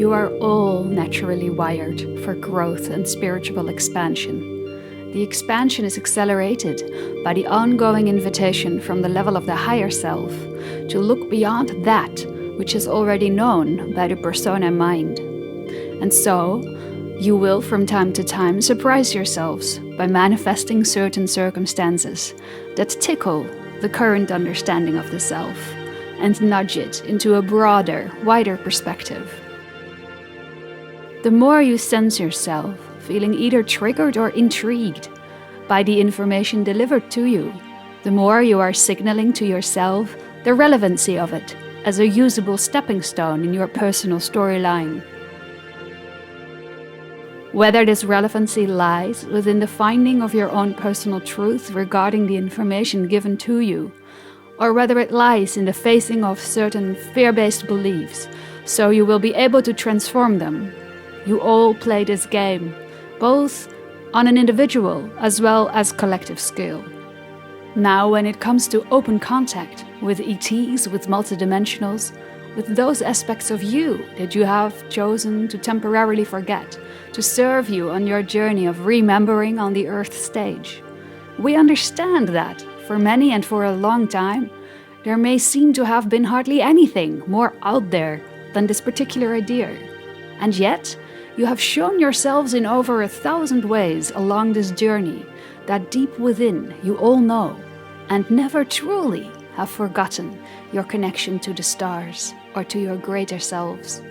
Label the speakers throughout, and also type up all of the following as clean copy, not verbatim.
Speaker 1: You are all naturally wired for growth and spiritual expansion. The expansion is accelerated by the ongoing invitation from the level of the higher self to look beyond that which is already known by the persona mind. And so, you will from time to time surprise yourselves by manifesting certain circumstances that tickle the current understanding of the self and nudge it into a broader, wider perspective. The more you sense yourself feeling either triggered or intrigued by the information delivered to you, the more you are signaling to yourself the relevancy of it as a usable stepping stone in your personal storyline. Whether this relevancy lies within the finding of your own personal truth regarding the information given to you, or whether it lies in the facing of certain fear-based beliefs, so you will be able to transform them. You all play this game, both on an individual as well as collective scale. Now, when it comes to open contact with ETs, with multidimensionals, with those aspects of you that you have chosen to temporarily forget, to serve you on your journey of remembering on the Earth stage, we understand that, for many and for a long time, there may seem to have been hardly anything more out there than this particular idea. And yet, you have shown yourselves in over 1,000 ways along this journey that deep within you all know and never truly have forgotten your connection to the stars or to your greater selves.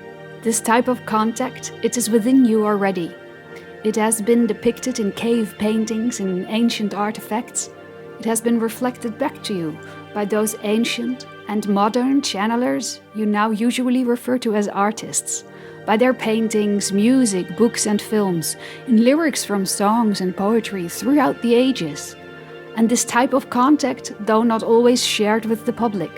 Speaker 1: This type of contact, it is within you already. It has been depicted in cave paintings, in ancient artifacts. It has been reflected back to you by those ancient and modern channelers you now usually refer to as artists, by their paintings, music, books and films, in lyrics from songs and poetry throughout the ages. And this type of contact, though not always shared with the public,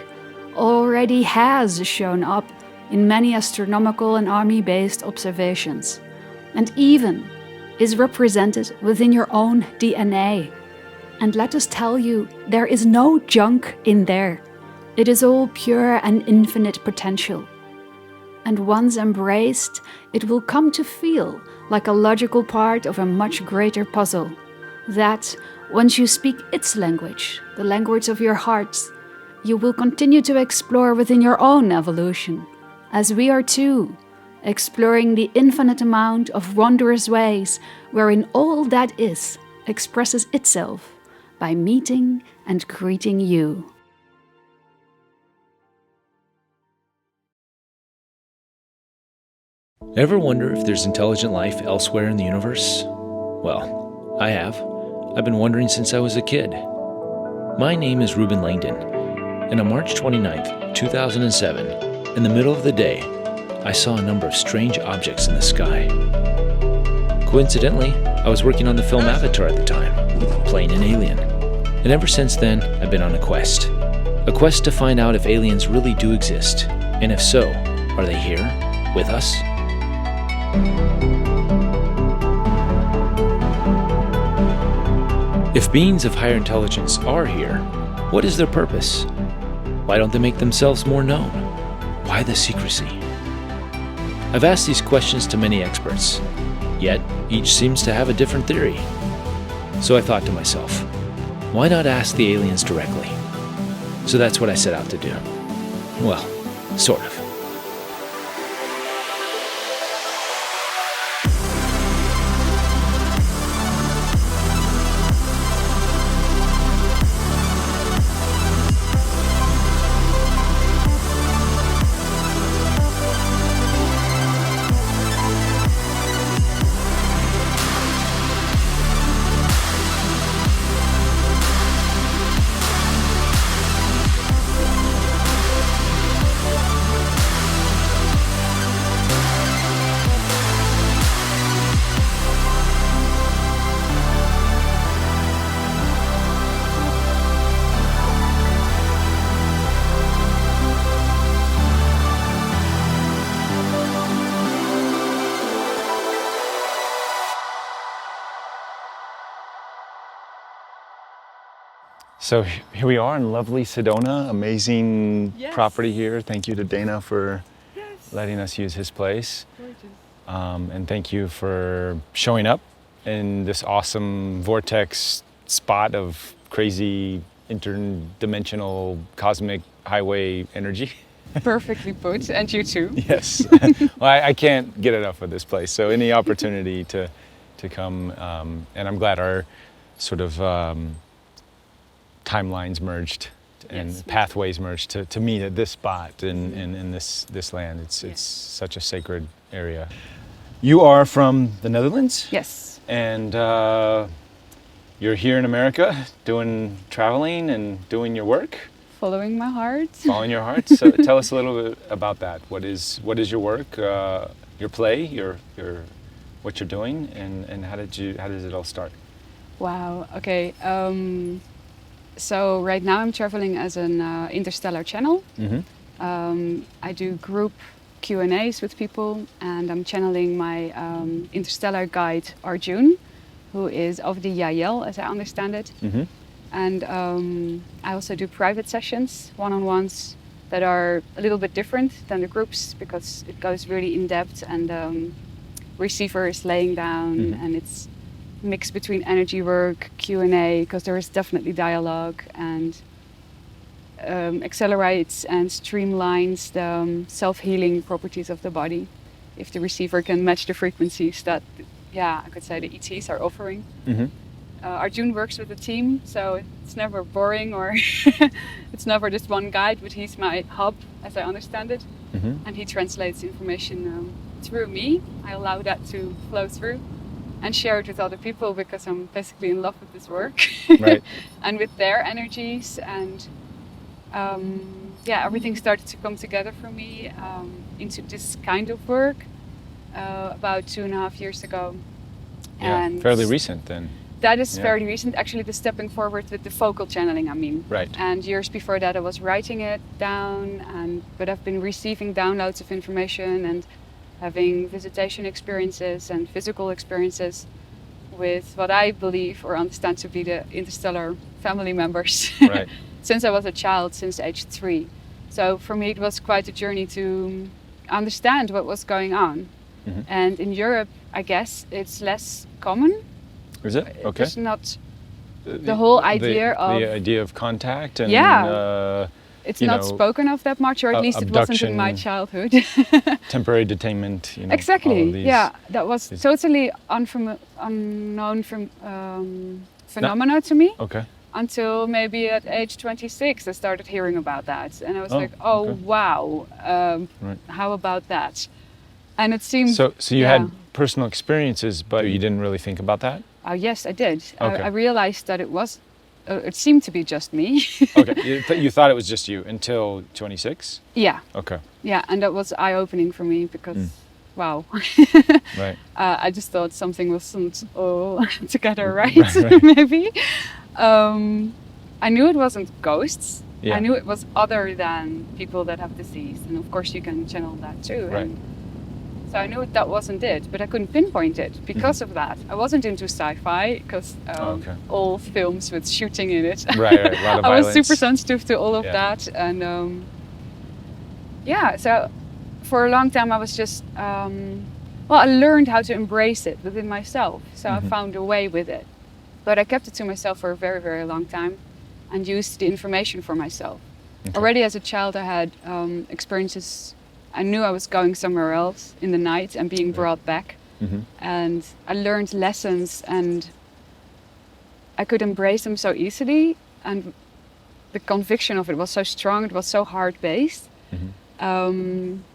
Speaker 1: already has shown up in many astronomical and army-based observations, and even is represented within your own DNA. And let us tell you, there is no junk in there. It is all pure and infinite potential. And once embraced, it will come to feel like a logical part of a much greater puzzle, that, once you speak its language, the language of your hearts, you will continue to explore within your own evolution, as we are too, exploring the infinite amount of wondrous ways wherein all that is expresses itself by meeting and greeting you.
Speaker 2: Ever wonder if there's intelligent life elsewhere in the universe? Well, I have. I've been wondering since I was a kid. My name is Reuben Langdon, and on March 29th, 2007, in the middle of the day, I saw a number of strange objects in the sky. Coincidentally, I was working on the film Avatar at the time, playing an alien. And ever since then, I've been on a quest to find out if aliens really do exist, and if so, are they here with us? If beings of higher intelligence are here, what is their purpose? Why don't they make themselves more known? Why the secrecy? I've asked these questions to many experts, yet each seems to have a different theory. So I thought to myself, why not ask the aliens directly? So that's what I set out to do. Well, sort of.
Speaker 3: So here we are in lovely Sedona, amazing property here. Thank you to Dana for letting us use his place. And thank you for showing up in this awesome vortex spot of crazy interdimensional cosmic highway energy.
Speaker 4: Perfectly put, and you too.
Speaker 3: Yes. Well, I can't get enough of this place. So any opportunity to come, and I'm glad our sort of timelines merged and
Speaker 4: Yes.
Speaker 3: pathways merged to meet at this spot in this land. It's such a sacred area. You are from the Netherlands?
Speaker 4: Yes.
Speaker 3: And you're here in America traveling and doing your work?
Speaker 4: Following my heart.
Speaker 3: Following your heart. So tell us a little bit about that. What is your work, your play, your what you're doing, and how does it all start?
Speaker 4: Wow. Okay. So right now I'm traveling as an interstellar channel. I do group Q&As with people, and I'm channeling my interstellar guide Arjun, who is of the Yael, as I understand it. And I also do private sessions, one-on-ones, that are a little bit different than the groups because it goes really in depth, and receiver is laying down, and it's mixed between energy work, Q&A, because there is definitely dialogue, and accelerates and streamlines the self-healing properties of the body if the receiver can match the frequencies that, I could say the ETs are offering. Arjun works with a team, so it's never boring or it's never just one guide, but he's my hub, as I understand it. And he translates information through me. I allow that to flow through and share it with other people because I'm basically in love with this work.
Speaker 3: Right.
Speaker 4: And with their energies, and everything started to come together for me into this kind of work about 2.5 years ago.
Speaker 3: Yeah,
Speaker 4: and
Speaker 3: fairly recent then.
Speaker 4: That is fairly recent, actually, the stepping forward with the vocal channeling, I mean.
Speaker 3: Right.
Speaker 4: And years before that I was writing it down, but I've been receiving downloads of information and having visitation experiences and physical experiences with what I believe or understand to be the interstellar family members.
Speaker 3: Right.
Speaker 4: Since I was a child, since age 3. So for me it was quite a journey to understand what was going on. And in Europe, I guess, it's less common.
Speaker 3: Is it? Okay.
Speaker 4: It's not the whole idea of...
Speaker 3: The idea of contact and...
Speaker 4: it's not spoken of that much, or at least it wasn't in my childhood.
Speaker 3: Temporary detainment,
Speaker 4: Exactly,
Speaker 3: all of these,
Speaker 4: that was totally unknown phenomena to me.
Speaker 3: Okay.
Speaker 4: Until maybe at age 26 I started hearing about that, and I was like,
Speaker 3: okay.
Speaker 4: Wow,
Speaker 3: Right.
Speaker 4: how about that? And it seemed...
Speaker 3: So you had personal experiences, but you didn't really think about that?
Speaker 4: Oh yes, I did.
Speaker 3: Okay.
Speaker 4: I realized that it seemed to be just me.
Speaker 3: Okay, you thought it was just you until 26?
Speaker 4: Yeah.
Speaker 3: Okay.
Speaker 4: Yeah, and that was eye-opening for me because, wow.
Speaker 3: Right.
Speaker 4: I just thought something wasn't all together right. Maybe. I knew it wasn't ghosts.
Speaker 3: Yeah.
Speaker 4: I knew it was other than people that have disease. And of course you can channel that too.
Speaker 3: Right.
Speaker 4: And so I knew that wasn't it, but I couldn't pinpoint it because of that. I wasn't into sci-fi because all films with shooting in it.
Speaker 3: Right, a lot of
Speaker 4: I was
Speaker 3: violence.
Speaker 4: super sensitive to all of that. And so for a long time I was just, I learned how to embrace it within myself. So I found a way with it. But I kept it to myself for a very, very long time and used the information for myself. Okay. Already as a child I had experiences. I knew I was going somewhere else in the night and being brought back. And I learned lessons and I could embrace them so easily. And the conviction of it was so strong, it was so hard-based.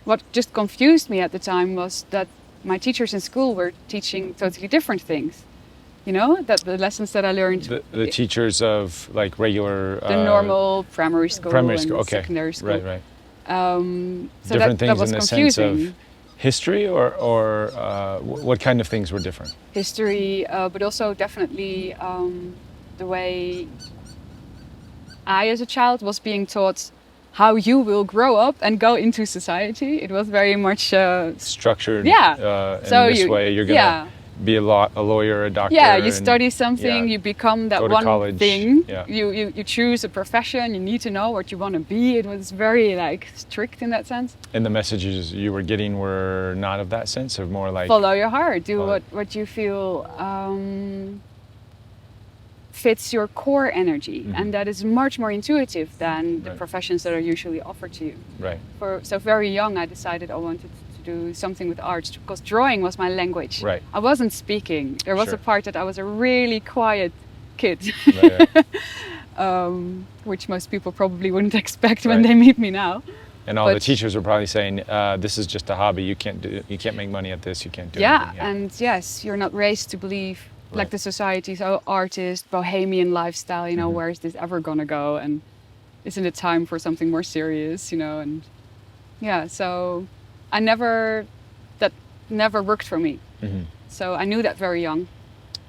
Speaker 4: What just confused me at the time was that my teachers in school were teaching totally different things. That the lessons that I learned...
Speaker 3: The teachers of like regular...
Speaker 4: the normal primary school and
Speaker 3: okay.
Speaker 4: secondary school.
Speaker 3: Right.
Speaker 4: So
Speaker 3: different
Speaker 4: that
Speaker 3: things
Speaker 4: was
Speaker 3: in the
Speaker 4: confusing.
Speaker 3: sense of history or what kind of things were different?
Speaker 4: History, but also definitely the way I as a child was being taught how you will grow up and go into society. It was very much...
Speaker 3: structured
Speaker 4: in
Speaker 3: this way. You're going to be a lawyer, a doctor.
Speaker 4: Yeah, you study something,
Speaker 3: yeah,
Speaker 4: you become that
Speaker 3: go to
Speaker 4: one
Speaker 3: college,
Speaker 4: thing.
Speaker 3: yeah.
Speaker 4: You choose a profession, you need to know what you want to be. It was very like strict in that sense.
Speaker 3: And the messages you were getting were not of that sense, of more like
Speaker 4: Follow your heart, do what you feel fits your core energy, and that is much more intuitive than the professions that are usually offered to you.
Speaker 3: Right.
Speaker 4: So very young, I decided I wanted to do something with arts because drawing was my language.
Speaker 3: Right.
Speaker 4: I wasn't speaking. There was
Speaker 3: Sure.
Speaker 4: a part that I was a really quiet kid,
Speaker 3: Right, right.
Speaker 4: which most people probably wouldn't expect when
Speaker 3: Right.
Speaker 4: they meet me now.
Speaker 3: And all the teachers were probably saying, "This is just a hobby. You can't make money at this. You can't do
Speaker 4: Yeah,
Speaker 3: anything."
Speaker 4: and yes, you're not raised to believe like
Speaker 3: Right.
Speaker 4: the society's artist, bohemian lifestyle. You know, where is this ever gonna go? And isn't it time for something more serious? You know, and yeah, so that never worked for me. So I knew that very young.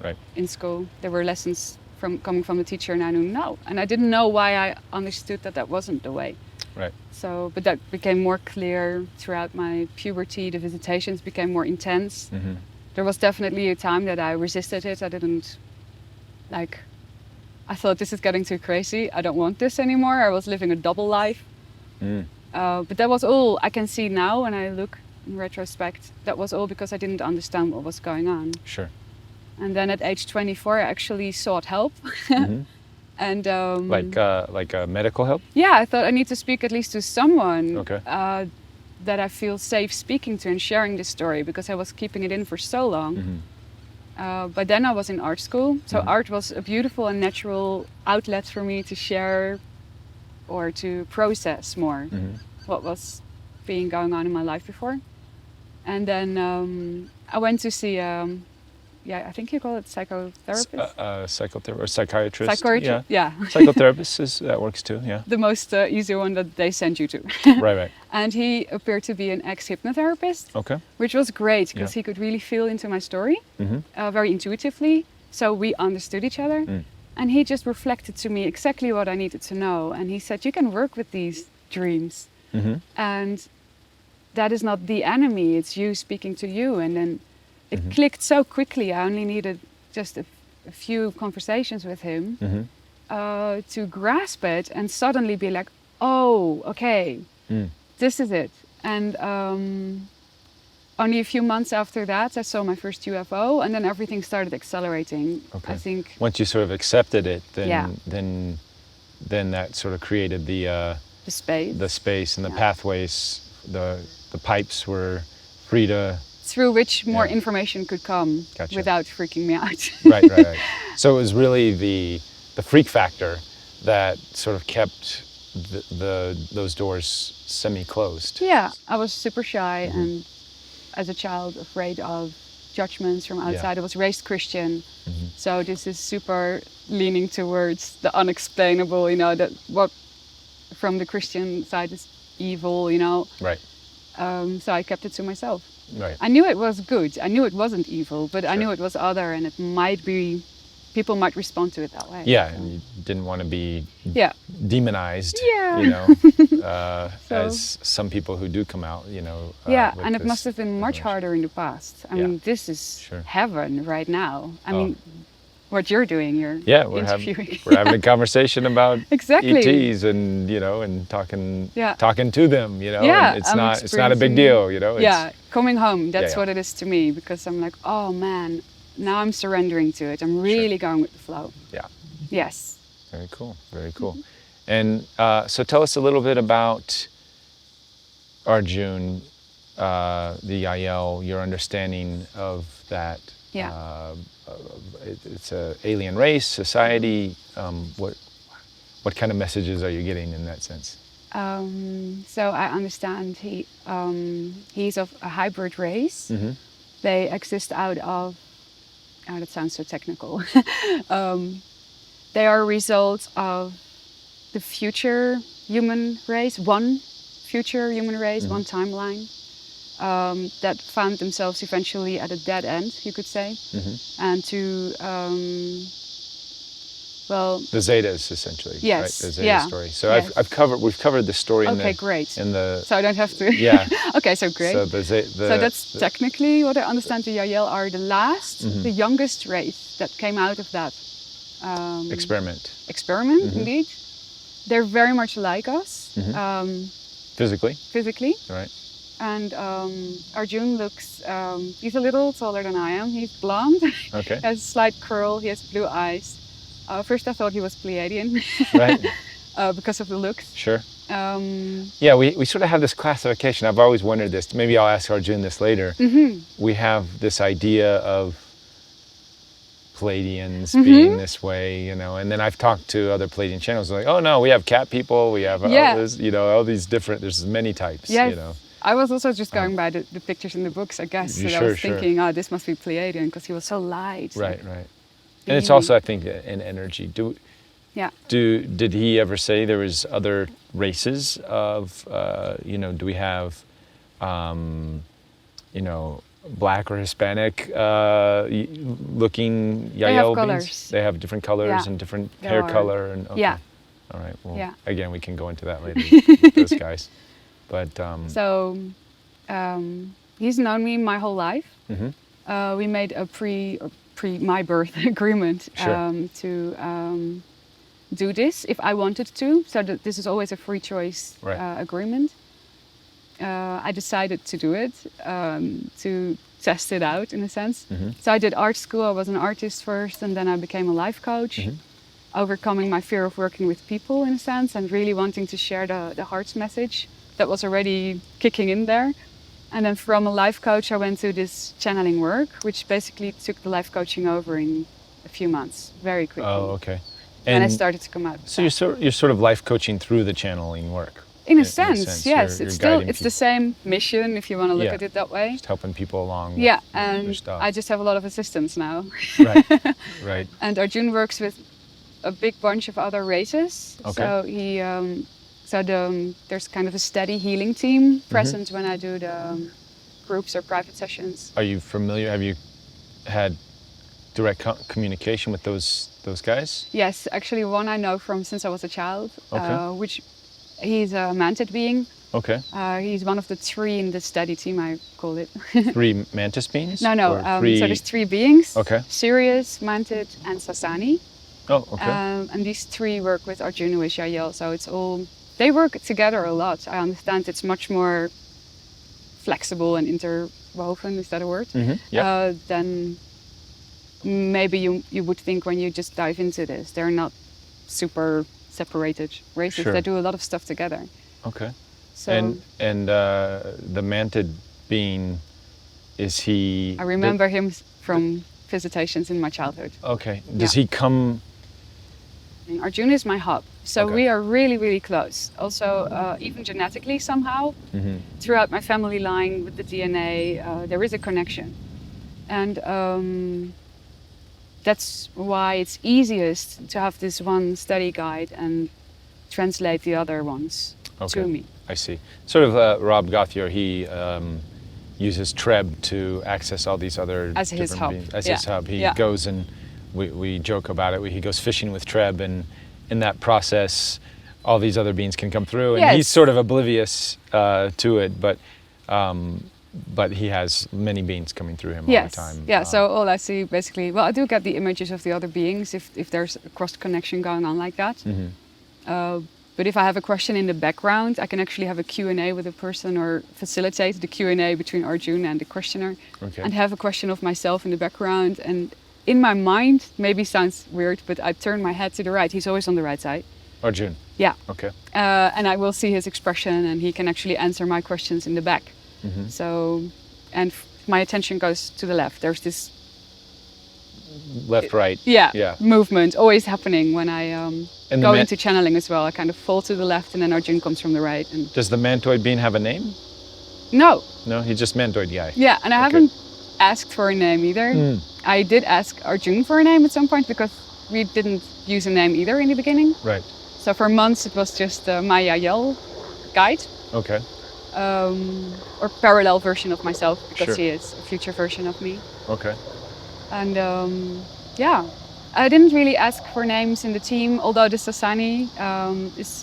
Speaker 3: Right.
Speaker 4: In school, there were lessons coming from the teacher, and I knew no, and I didn't know why I understood that wasn't the way.
Speaker 3: Right.
Speaker 4: So, but that became more clear throughout my puberty. The visitations became more intense. There was definitely a time that I resisted it. I didn't I thought this is getting too crazy. I don't want this anymore. I was living a double life. But that was all I can see now when I look in retrospect. That was all because I didn't understand what was going on.
Speaker 3: Sure.
Speaker 4: And then at age 24, I actually sought help. And
Speaker 3: Like medical help?
Speaker 4: yeah, I thought I need to speak at least to someone
Speaker 3: Okay.
Speaker 4: that I feel safe speaking to and sharing this story, because I was keeping it in for so long. But then I was in art school, so art was a beautiful and natural outlet for me to share or to process more what was being going on in my life before. And then I went to see I think you call it psychotherapist.
Speaker 3: Psychotherapist or psychiatrist.
Speaker 4: Psychiatrist, yeah.
Speaker 3: Psychotherapist that works too. Yeah.
Speaker 4: The most easy one that they send you to.
Speaker 3: Right.
Speaker 4: And he appeared to be an ex-hypnotherapist,
Speaker 3: Okay.
Speaker 4: which was great because he could really feel into my story very intuitively. So we understood each other. And he just reflected to me exactly what I needed to know. And he said, you can work with these dreams. And that is not the enemy, it's you speaking to you. And then it clicked so quickly. I only needed just a few conversations with him to grasp it and suddenly be like, oh, okay, this is it. And only a few months after that, I saw my first UFO, and then everything started accelerating.
Speaker 3: Okay.
Speaker 4: I think
Speaker 3: once you sort of accepted it, then
Speaker 4: Yeah.
Speaker 3: then that sort of created the
Speaker 4: the space
Speaker 3: and the pathways, the pipes were free to
Speaker 4: through which more information could come
Speaker 3: Gotcha.
Speaker 4: without freaking me out.
Speaker 3: right. So it was really the freak factor that sort of kept those doors semi-closed.
Speaker 4: Yeah, I was super shy and as a child afraid of judgments from outside. I was raised Christian, so this is super leaning towards the unexplainable, you know, that what from the Christian side is evil, you know.
Speaker 3: Right.
Speaker 4: So I kept it to myself.
Speaker 3: Right.
Speaker 4: I knew it was good. I knew it wasn't evil, but I knew it was other, and it might be, people might respond to it that way.
Speaker 3: Yeah,
Speaker 4: so.
Speaker 3: and you didn't want to be
Speaker 4: Yeah.
Speaker 3: demonized,
Speaker 4: Yeah.
Speaker 3: you know,
Speaker 4: So-
Speaker 3: as some people who do come out, you know.
Speaker 4: Yeah,
Speaker 3: with
Speaker 4: and it
Speaker 3: this
Speaker 4: must have been much
Speaker 3: information.
Speaker 4: harder in the past. I mean, this is
Speaker 3: Sure.
Speaker 4: heaven right now. I mean, what you're doing, you're
Speaker 3: Yeah, we're
Speaker 4: interviewing.
Speaker 3: having a conversation about
Speaker 4: Exactly.
Speaker 3: ETs and, you know, and talking to them, you know.
Speaker 4: Yeah,
Speaker 3: and it's
Speaker 4: I'm
Speaker 3: not a big deal, you know.
Speaker 4: Yeah, coming home, that's
Speaker 3: yeah.
Speaker 4: what it is to me, because I'm like, oh man, now I'm surrendering to it. I'm really going with the flow.
Speaker 3: Yeah.
Speaker 4: Yes.
Speaker 3: Very cool. Very cool. And so tell us a little bit about Arjun, the Yael, your understanding of that.
Speaker 4: Yeah.
Speaker 3: It's an alien race, society. What kind of messages are you getting in that sense?
Speaker 4: So I understand he's of a hybrid race. They exist out of, that sounds so technical. They are a result of the future human race, one future human race, one timeline, that found themselves eventually at a dead end, you could say. And to Well,
Speaker 3: The Zetas, essentially.
Speaker 4: Yes,
Speaker 3: Right? The Zeta
Speaker 4: yeah,
Speaker 3: story. So
Speaker 4: yes.
Speaker 3: we've covered the story
Speaker 4: okay, great.
Speaker 3: in the
Speaker 4: So I don't have to.
Speaker 3: yeah.
Speaker 4: Okay, so great.
Speaker 3: So
Speaker 4: So that's technically what I understand. The Yael are the last, the youngest race that came out of that
Speaker 3: experiment.
Speaker 4: experiment. Indeed, they're very much like us
Speaker 3: Physically,
Speaker 4: physically.
Speaker 3: right?
Speaker 4: And Arjun looks, he's a little taller than I am. He's blonde.
Speaker 3: Okay.
Speaker 4: He has a slight curl. He has blue eyes. First I thought he was Pleiadian.
Speaker 3: Right.
Speaker 4: Because of the looks.
Speaker 3: Sure.
Speaker 4: Um,
Speaker 3: Yeah, we sort of have this classification. I've always wondered this. Maybe I'll ask Arjun this later. We have this idea of Pleiadians being this way, you know, and then I've talked to other Pleiadian channels like, oh no, we have cat people, we have all these different, there's many types,
Speaker 4: yes.
Speaker 3: you know.
Speaker 4: I was also just going by the pictures in the books, I guess. So I was thinking, oh, this must be Pleiadian because he was so light.
Speaker 3: Right, right. And it's also, I think, an energy. Did he ever say there was other races of, do we have, black or Hispanic looking Yael beans? They have different colors and different hair color. And okay.
Speaker 4: Yeah.
Speaker 3: All right. Well, again, we can go into that later with those guys. But
Speaker 4: so he's known me my whole life. We made a pre my birth agreement to do this if I wanted to. So this is always a free choice agreement. I decided to do it to test it out in a sense. So I did art school. I was an artist first, and then I became a life coach, overcoming my fear of working with people in a sense, and really wanting to share the heart's message that was already kicking in there. And then from a life coach, I went to this channeling work, which basically took the life coaching over in a few months, very quickly.
Speaker 3: Oh, okay.
Speaker 4: And I started to come out.
Speaker 3: So you're sort of life coaching through the channeling work.
Speaker 4: In a sense, yes. It's the same mission, if you want to look at it that way.
Speaker 3: Just helping people along.
Speaker 4: Yeah, and I just have a lot of assistants now.
Speaker 3: Right, right.
Speaker 4: And Arjun works with a big bunch of other races.
Speaker 3: Okay.
Speaker 4: So he, there's kind of a steady healing team present when I do the groups or private sessions.
Speaker 3: Are you familiar? Have you had direct communication with those guys?
Speaker 4: Yes, actually one I know from since I was a child.
Speaker 3: Okay.
Speaker 4: He's a mantis being.
Speaker 3: Okay.
Speaker 4: He's one of the three in the study team, I call it.
Speaker 3: 3 mantis beings?
Speaker 4: No. So there's 3 beings.
Speaker 3: Okay.
Speaker 4: Sirius, Mantis, and Sasani.
Speaker 3: Oh, okay.
Speaker 4: And these 3 work with Arjun, who is Yael. So it's all, they work together a lot. I understand it's much more flexible and interwoven, is that a word?
Speaker 3: Yeah.
Speaker 4: Than maybe you would think when you just dive into this. They're not super separated races.
Speaker 3: Sure.
Speaker 4: They do a lot of stuff together.
Speaker 3: Okay.
Speaker 4: So
Speaker 3: and the mantid being, is he?
Speaker 4: I remember him from visitations in my childhood.
Speaker 3: Okay. Does he come?
Speaker 4: Arjun is my hub, so we are really, really close. Also, even genetically somehow, throughout my family line with the DNA, there is a connection, and that's why it's easiest to have this one study guide and translate the other ones to me.
Speaker 3: I see. Sort of Rob Gauthier, he uses Treb to access all these other
Speaker 4: as his hub.
Speaker 3: beings. As his hub. He goes and we joke about it. He goes fishing with Treb, and in that process, all these other beings can come through. And he's sort of oblivious to it, but he has many beings coming through him all the time.
Speaker 4: Yeah, so all I see basically, well, I do get the images of the other beings if there's a cross connection going on like that. But if I have a question in the background, I can actually have a Q&A with a person or facilitate the Q&A between Arjun and the questioner, and have a question of myself in the background. And in my mind, maybe sounds weird, but I turn my head to the right. He's always on the right side.
Speaker 3: Arjun?
Speaker 4: Yeah.
Speaker 3: Okay.
Speaker 4: And I will see his expression, and he can actually answer my questions in the back. So, and my attention goes to the left. There's this
Speaker 3: left, right.
Speaker 4: Movement always happening when I go into channeling as well. I kind of fall to the left, and then Arjun comes from the right. And
Speaker 3: does the mantoid being have a name?
Speaker 4: No.
Speaker 3: No, he's just mantoid guy.
Speaker 4: Yeah, and I haven't asked for a name either. I did ask Arjun for a name at some point because we didn't use a name either in the beginning.
Speaker 3: Right.
Speaker 4: So for months it was just my Yael guide.
Speaker 3: Okay.
Speaker 4: Or parallel version of myself because he is a future version of me.
Speaker 3: Okay.
Speaker 4: And I didn't really ask for names in the team, although the Sasani is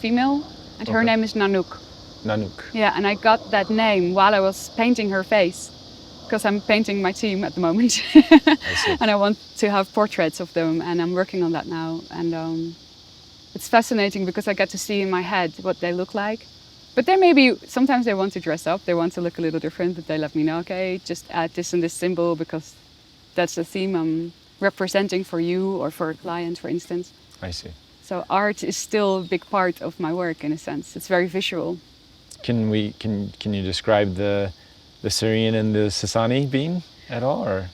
Speaker 4: female, and her
Speaker 3: Okay.
Speaker 4: name is Nanook.
Speaker 3: Nanook.
Speaker 4: Yeah, and I got that name while I was painting her face, because I'm painting my team at the moment.
Speaker 3: I see.
Speaker 4: And I want to have portraits of them, and I'm working on that now. And it's fascinating because I get to see in my head what they look like. But then maybe sometimes they want to dress up, they want to look a little different, but they let me know, okay, just add this and this symbol because that's the theme I'm representing for you or for a client, for instance.
Speaker 3: I see.
Speaker 4: So art is still a big part of my work in a sense. It's very visual.
Speaker 3: Can you describe the Syrian and the Sasani being at all, or?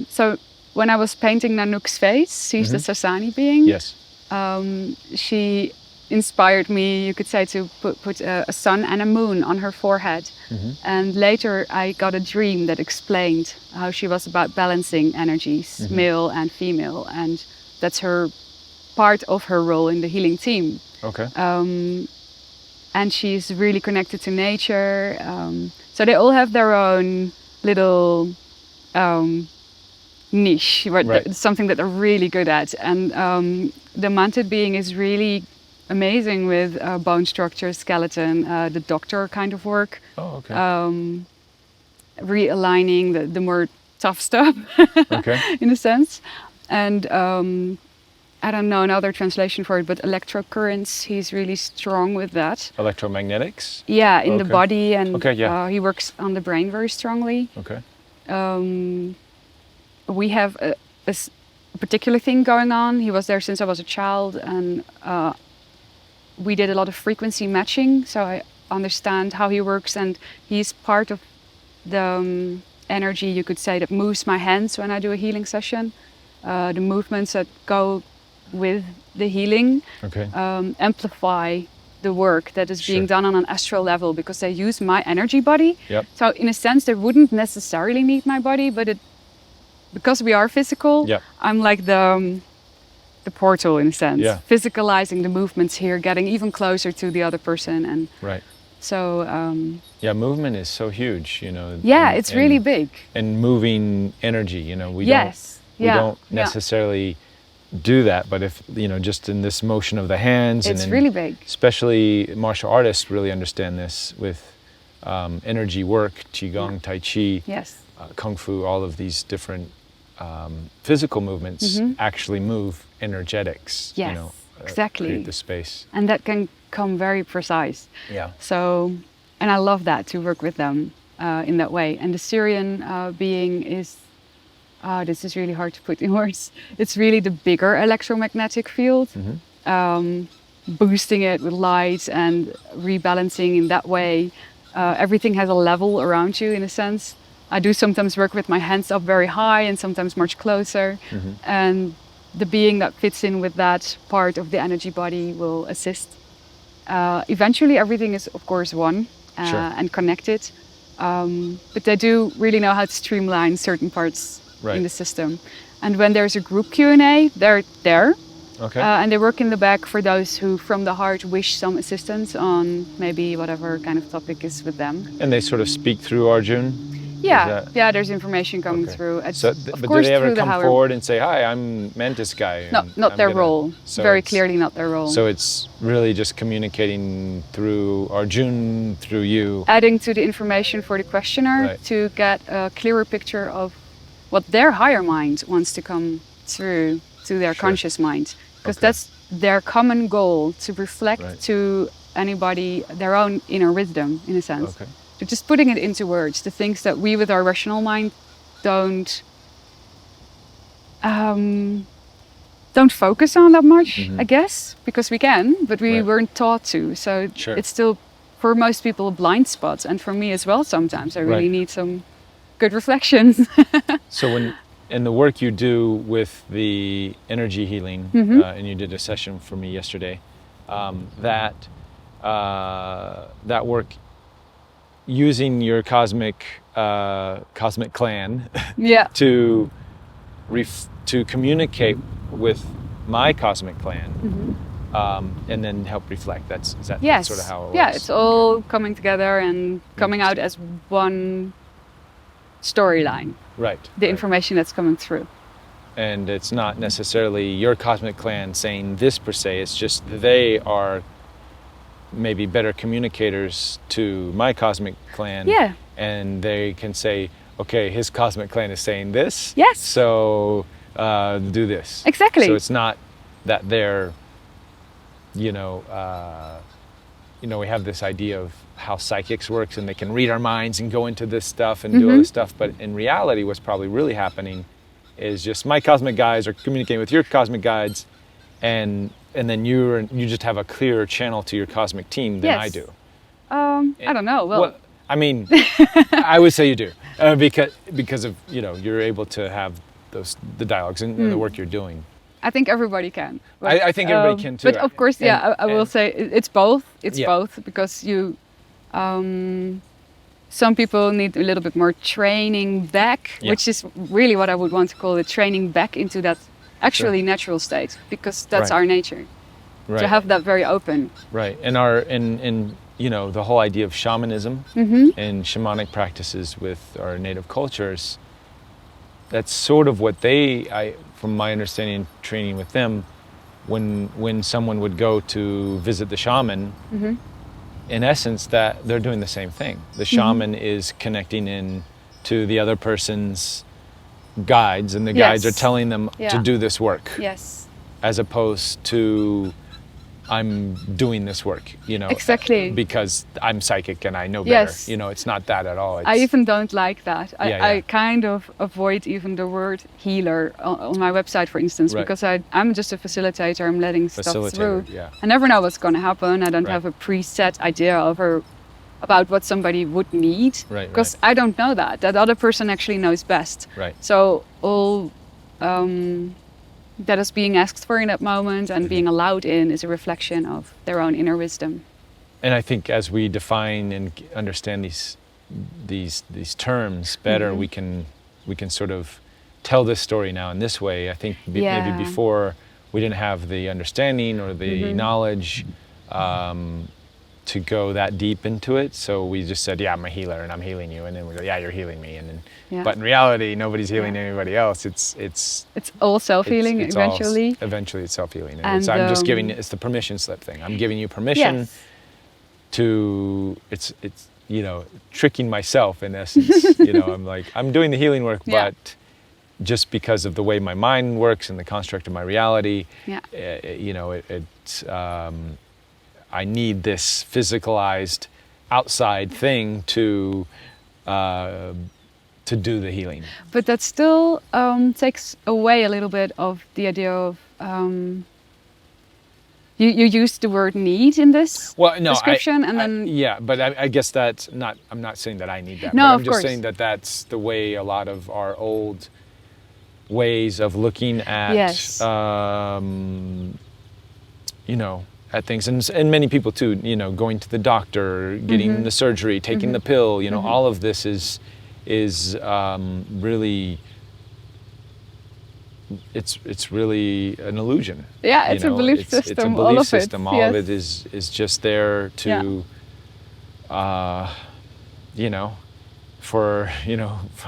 Speaker 4: So when I was painting Nanook's face, she's the Sasani being.
Speaker 3: Yes.
Speaker 4: She inspired me, you could say, to put a sun and a moon on her forehead. And later I got a dream that explained how she was about balancing energies, male and female, and that's her part of her role in the healing team.
Speaker 3: Okay.
Speaker 4: And she's really connected to nature. So they all have their own little niche,
Speaker 3: Right.
Speaker 4: something that they're really good at. And the mantis being is really amazing with bone structure, skeleton, the doctor kind of work.
Speaker 3: Oh, okay.
Speaker 4: Realigning the more tough stuff,
Speaker 3: Okay.
Speaker 4: in a sense. And I don't know another translation for it, but electrocurrents, he's really strong with that.
Speaker 3: Electromagnetics?
Speaker 4: Yeah, in the
Speaker 3: Okay.
Speaker 4: body, and
Speaker 3: Okay, yeah.
Speaker 4: he works on the brain very strongly.
Speaker 3: Okay.
Speaker 4: We have a particular thing going on. He was there since I was a child, and we did a lot of frequency matching, so I understand how he works, and he's part of the energy, you could say, that moves my hands when I do a healing session. The movements that go with the healing
Speaker 3: Okay.
Speaker 4: amplify the work that is being
Speaker 3: Sure.
Speaker 4: done on an astral level, because they use my energy body.
Speaker 3: Yep.
Speaker 4: So in a sense, they wouldn't necessarily need my body, but because we are physical,
Speaker 3: Yep.
Speaker 4: I'm like the portal in a sense,
Speaker 3: Yeah.
Speaker 4: physicalizing the movements here, getting even closer to the other person, and
Speaker 3: Right.
Speaker 4: so
Speaker 3: Yeah, movement is so huge, you know.
Speaker 4: yeah, it's really big.
Speaker 3: And moving energy, you know, we
Speaker 4: Yes.
Speaker 3: don't
Speaker 4: Yeah.
Speaker 3: necessarily do that, but if, you know, just in this motion of the hands, and
Speaker 4: It's
Speaker 3: then
Speaker 4: really big.
Speaker 3: especially martial artists really understand this with energy work, qigong, tai chi,
Speaker 4: Yes.
Speaker 3: kung fu, all of these different physical movements actually move energetics, you
Speaker 4: Yes,
Speaker 3: know,
Speaker 4: exactly.
Speaker 3: create the space.
Speaker 4: And that can come very precise.
Speaker 3: Yeah.
Speaker 4: So, and I love that, to work with them in that way. And the Syrian being is, this is really hard to put in words. It's really the bigger electromagnetic field, boosting it with light and rebalancing in that way. Everything has a level around you, in a sense. I do sometimes work with my hands up very high and sometimes much closer. And the being that fits in with that part of the energy body will assist. Eventually, everything is, of course, one
Speaker 3: Sure.
Speaker 4: and connected. But they do really know how to streamline certain parts
Speaker 3: Right.
Speaker 4: in the system. And when there's a group Q&A, they're there.
Speaker 3: Okay.
Speaker 4: And they work in the back for those who, from the heart, wish some assistance on maybe whatever kind of topic is with them.
Speaker 3: And they sort of speak through Arjun?
Speaker 4: Yeah,
Speaker 3: that-
Speaker 4: yeah. There's information coming
Speaker 3: Okay.
Speaker 4: through. It's,
Speaker 3: So,
Speaker 4: of
Speaker 3: but do
Speaker 4: course,
Speaker 3: they ever
Speaker 4: through the
Speaker 3: come
Speaker 4: how-
Speaker 3: forward and say, "Hi, I'm Mantis guy"?
Speaker 4: No,
Speaker 3: and
Speaker 4: not
Speaker 3: I'm
Speaker 4: their
Speaker 3: gonna-"
Speaker 4: role.
Speaker 3: So
Speaker 4: Very
Speaker 3: it's-
Speaker 4: clearly not their role.
Speaker 3: So it's really just communicating through Arjun, through you.
Speaker 4: Adding to the information for the questioner
Speaker 3: Right.
Speaker 4: to get a clearer picture of what their higher mind wants to come through to their
Speaker 3: Sure.
Speaker 4: conscious mind. Because
Speaker 3: Okay.
Speaker 4: that's their common goal, to reflect
Speaker 3: Right.
Speaker 4: to anybody their own inner wisdom, in a sense.
Speaker 3: Okay.
Speaker 4: So just putting it into words, the things that we with our rational mind don't focus on that much, I guess, because we can, but we
Speaker 3: Right.
Speaker 4: weren't taught to. So
Speaker 3: Sure.
Speaker 4: it's still, for most people, a blind spot, and for me as well sometimes. I really
Speaker 3: Right.
Speaker 4: need some good reflections.
Speaker 3: So when in the work you do with the energy healing, and you did a session for me yesterday, that work using your cosmic clan
Speaker 4: Yeah.
Speaker 3: to communicate with my cosmic clan, and then help reflect. Is that
Speaker 4: Yes.
Speaker 3: sort of how it works?
Speaker 4: Yeah, it's all coming together and coming out as one storyline,
Speaker 3: right.
Speaker 4: the
Speaker 3: right.
Speaker 4: information that's coming through.
Speaker 3: And it's not necessarily your cosmic clan saying this per se, it's just they are maybe better communicators to my cosmic clan.
Speaker 4: Yeah.
Speaker 3: And they can say, okay, his cosmic clan is saying this.
Speaker 4: Yes.
Speaker 3: So do this.
Speaker 4: Exactly.
Speaker 3: So it's not that they're, we have this idea of how psychics works and they can read our minds and go into this stuff and do all this stuff. But in reality, what's probably really happening is just my cosmic guides are communicating with your cosmic guides, and then you just have a clearer channel to your cosmic team than I do.
Speaker 4: I don't know. Well,
Speaker 3: I mean, I would say you do, because of you're able to have the dialogues and the work you're doing.
Speaker 4: I think everybody can. But,
Speaker 3: I think everybody can too.
Speaker 4: But of course, I will say it's both. It's both, because you. Some people need a little bit more training back, which is really what I would want to call it, training back into that actually natural state, because that's our nature. To have that very open.
Speaker 3: Right, and the whole idea of shamanism and shamanic practices with our native cultures, that's sort of what from my understanding and training with them, when someone would go to visit the shaman, in essence, that they're doing the same thing. The shaman is connecting in to the other person's guides, and the guides are telling them to do this work.
Speaker 4: Yes.
Speaker 3: As opposed to, I'm doing this work,
Speaker 4: Exactly.
Speaker 3: because I'm psychic and I know better.
Speaker 4: Yes.
Speaker 3: It's not that at all.
Speaker 4: I even don't like that. I kind of avoid even the word healer on my website, for instance, because I'm just a facilitator. I'm letting stuff through.
Speaker 3: Yeah.
Speaker 4: I never know what's going to happen. I don't have a preset idea about what somebody would need, because I don't know that. That other person actually knows best.
Speaker 3: Right.
Speaker 4: So all that is being asked for in that moment and being allowed in is a reflection of their own inner wisdom.
Speaker 3: And I think as we define and understand these terms better, we can sort of tell this story now in this way. I think maybe before we didn't have the understanding or the knowledge to go that deep into it. So we just said, I'm a healer and I'm healing you, and then we go, you're healing me, and then but in reality nobody's healing anybody else. It's
Speaker 4: all self-healing eventually.
Speaker 3: Eventually it's self-healing, and I'm just giving it's the permission slip thing. I'm giving you permission to it's tricking myself in essence. I'm like, I'm doing the healing work, but just because of the way my mind works and the construct of my reality, I need this physicalized outside thing to do the healing.
Speaker 4: But that still takes away a little bit of the idea of you used the word need in this description, and then
Speaker 3: but I guess that's not. I'm not saying that I need that.
Speaker 4: No,
Speaker 3: but
Speaker 4: of
Speaker 3: I'm
Speaker 4: course.
Speaker 3: just saying that that's the way a lot of our old ways of looking at at things, and many people too, going to the doctor, getting the surgery, taking the pill, all of this is really, it's really an illusion.
Speaker 4: Yeah, it's a belief system.
Speaker 3: It's a belief system. All of it is just there to, for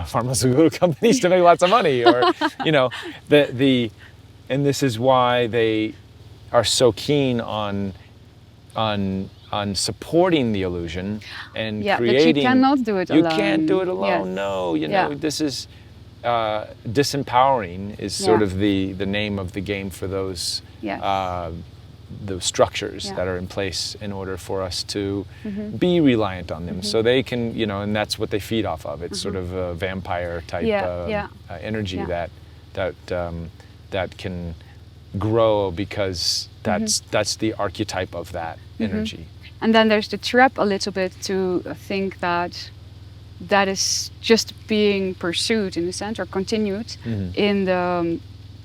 Speaker 3: pharmaceutical companies to make lots of money, or and this is why they are so keen on supporting the illusion and creating.
Speaker 4: But you cannot do it alone.
Speaker 3: You can't do it alone. No, this is disempowering is sort of the name of the game for those structures that are in place in order for us to be reliant on them, so they can, and that's what they feed off of. It's sort of a vampire type energy that can grow, because that's the archetype of that energy.
Speaker 4: And then there's the trap a little bit to think that is just being pursued in a sense, or continued in the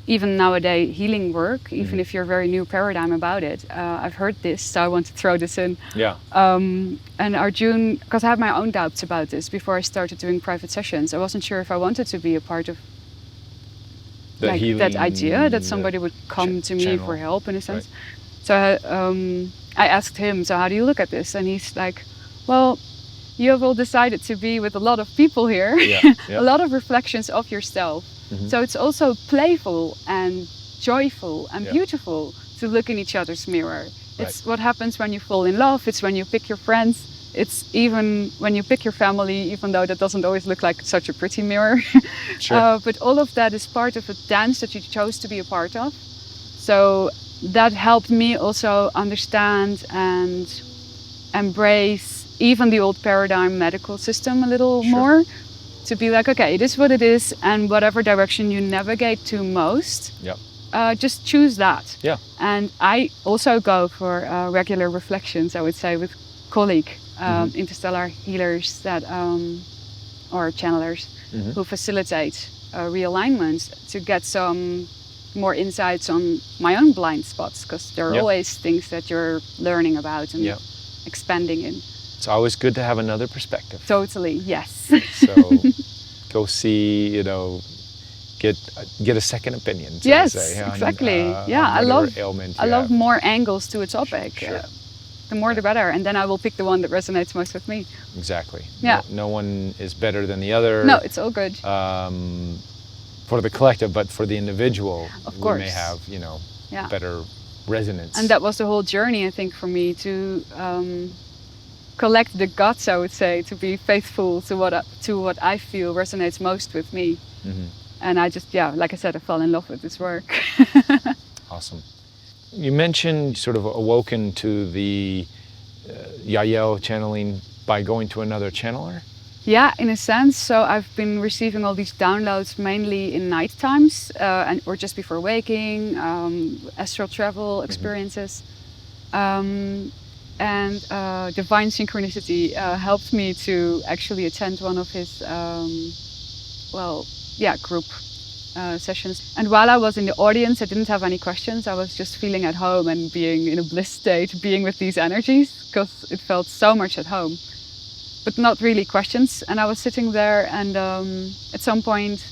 Speaker 4: even nowadays healing work, even if you're a very new paradigm about it. I've heard this, so I want to throw this in. And Arjun, because I had my own doubts about this before I started doing private sessions. I wasn't sure if I wanted to be a part of that idea that somebody would come to me for help in a sense. So I asked him, so how do you look at this? And he's like, well, you have all decided to be with a lot of people here, a lot of reflections of yourself. So it's also playful and joyful and beautiful to look in each other's mirror. It's what happens when you fall in love. It's when you pick your friends. It's even when you pick your family, even though that doesn't always look like such a pretty mirror.
Speaker 3: Sure.
Speaker 4: But all of that is part of a dance that you chose to be a part of. So that helped me also understand and embrace even the old paradigm medical system a little more. To be like, okay, it is what it is, and whatever direction you navigate to most, just choose that.
Speaker 3: Yeah.
Speaker 4: And I also go for regular reflections, I would say, with colleague interstellar healers that or channelers who facilitate realignment to get some more insights on my own blind spots, because there are always things that you're learning about and expanding in.
Speaker 3: It's always good to have another perspective.
Speaker 4: Totally, yes.
Speaker 3: So go see, get a second opinion. So
Speaker 4: yes,
Speaker 3: to say,
Speaker 4: exactly.
Speaker 3: on
Speaker 4: I
Speaker 3: whatever
Speaker 4: love more angles to a topic.
Speaker 3: Sure.
Speaker 4: The more the better, and then I will pick the one that resonates most with me.
Speaker 3: Exactly.
Speaker 4: Yeah.
Speaker 3: No one is better than the other.
Speaker 4: No, it's all good.
Speaker 3: For the collective, but for the individual,
Speaker 4: of course,
Speaker 3: we may have, better resonance.
Speaker 4: And that was the whole journey, I think, for me to collect the guts, I would say, to be faithful to what I feel resonates most with me. And I just, like I said, I fell in love with this work.
Speaker 3: Awesome. You mentioned sort of awoken to the Yael channeling by going to another channeler?
Speaker 4: Yeah, in a sense. So I've been receiving all these downloads mainly in night times or just before waking, astral travel experiences. And divine synchronicity helped me to actually attend one of his group sessions. And while I was in the audience, I didn't have any questions. I was just feeling at home and being in a bliss state, being with these energies, because it felt so much at home, but not really questions. And I was sitting there, and at some point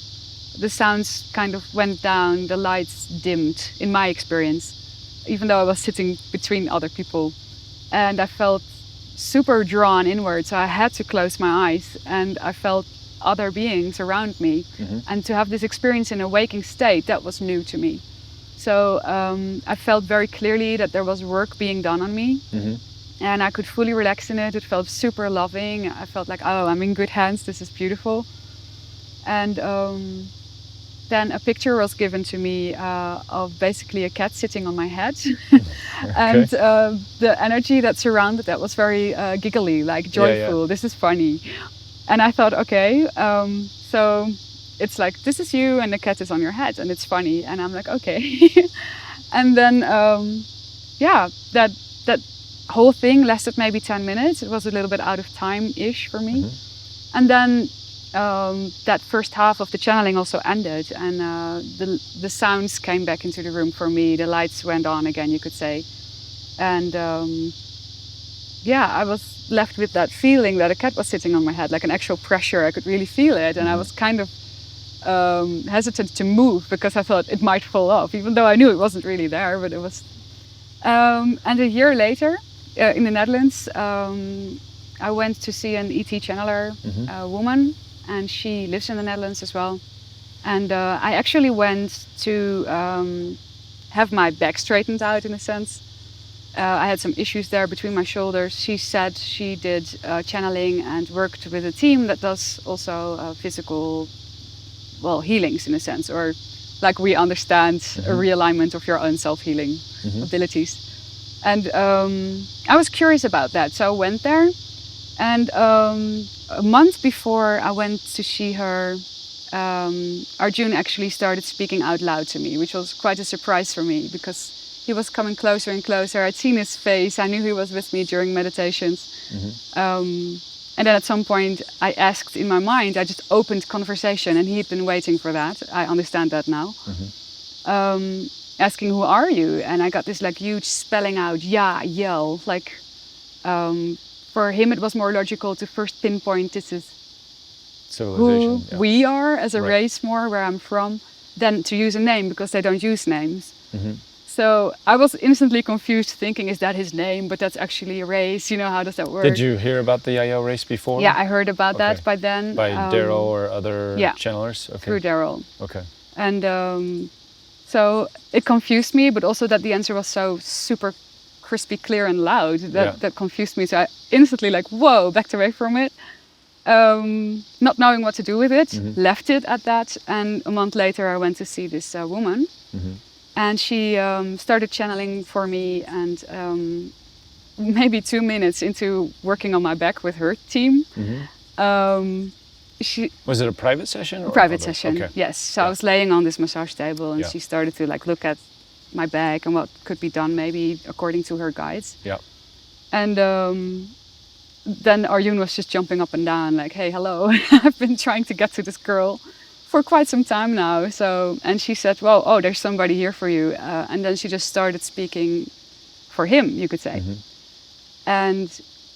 Speaker 4: the sounds kind of went down, the lights dimmed, in my experience, even though I was sitting between other people. And I felt super drawn inward, so I had to close my eyes, and I felt other beings around me. And to have this experience in a waking state, that was new to me. So I felt very clearly that there was work being done on me, and I could fully relax in it. It felt super loving. I felt like, oh, I'm in good hands, this is beautiful. And then a picture was given to me of basically a cat sitting on my head. And the energy that surrounded that was very giggly, like joyful. This is funny. And I thought, okay, so it's like, this is you and the cat is on your head and it's funny. And I'm like, okay. And then, that whole thing lasted maybe 10 minutes. It was a little bit out of time-ish for me. And then that first half of the channeling also ended, and the sounds came back into the room for me. The lights went on again, you could say. And I was left with that feeling that a cat was sitting on my head, like an actual pressure. I could really feel it, and I was kind of hesitant to move because I thought it might fall off, even though I knew it wasn't really there, but it was. And a year later, in the Netherlands, I went to see an ET channeler, a woman, and she lives in the Netherlands as well. And I actually went to have my back straightened out, in a sense. I had some issues there between my shoulders. She said she did channeling and worked with a team that does also physical, healings, in a sense, or like we understand a realignment of your own self-healing abilities. And I was curious about that, so I went there. And a month before I went to see her, Arjun actually started speaking out loud to me, which was quite a surprise for me because he was coming closer and closer. I'd seen his face. I knew he was with me during meditations. And then at some point I asked in my mind, I just opened conversation, and he had been waiting for that. I understand that now. Asking, who are you? And I got this like huge spelling out, yell. Like for him it was more logical to first pinpoint this is who we are as a race more, where I'm from, than to use a name because they don't use names. So I was instantly confused, thinking, is that his name? But that's actually a race. You know, how does that work?
Speaker 3: Did you hear about the Yayo race before?
Speaker 4: Yeah, I heard about that by then.
Speaker 3: By Daryl or other
Speaker 4: yeah,
Speaker 3: channelers? Okay.
Speaker 4: Through Daryl.
Speaker 3: Okay.
Speaker 4: And so it confused me, but also that the answer was so super crispy, clear and loud that confused me. So I instantly like, whoa, backed away from it. Not knowing what to do with it, left it at that. And a month later I went to see this woman. And she started channeling for me, and maybe 2 minutes into working on my back with her team,
Speaker 3: was it a private session? Or
Speaker 4: private session,
Speaker 3: okay.
Speaker 4: yes. So I was laying on this massage table, and she started to like look at my back and what could be done, maybe according to her guides.
Speaker 3: Yeah.
Speaker 4: And then Arjun was just jumping up and down, like, "Hey, hello! I've been trying to get to this girl for quite some time now." So, and she said, "Well, oh, there's somebody here for you." And then she just started speaking for him, you could say. And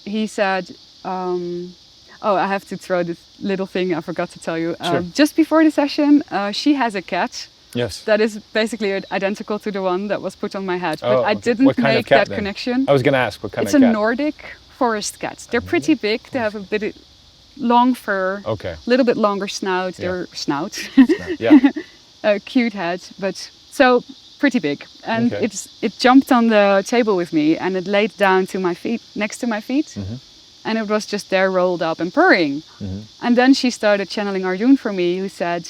Speaker 4: he said, "Oh, I have to throw this little thing I forgot to tell you.
Speaker 3: Sure.
Speaker 4: Just before the session, she has a cat."
Speaker 3: Yes.
Speaker 4: That is basically identical to the one that was put on my head.
Speaker 3: Oh,
Speaker 4: but I
Speaker 3: okay.
Speaker 4: didn't
Speaker 3: What kind of
Speaker 4: make
Speaker 3: cat,
Speaker 4: that
Speaker 3: then?
Speaker 4: connection.
Speaker 3: I was going to ask, what kind
Speaker 4: It's
Speaker 3: of cat?
Speaker 4: It's a Nordic forest cat. They're pretty big. They have a bit long fur,
Speaker 3: okay.
Speaker 4: a little bit longer snout. They're
Speaker 3: Yeah.
Speaker 4: a cute head, but so pretty big. And it jumped on the table with me, and it laid down to my feet, next to my feet. And it was just there rolled up and purring. And then she started channeling Arjun for me, who said,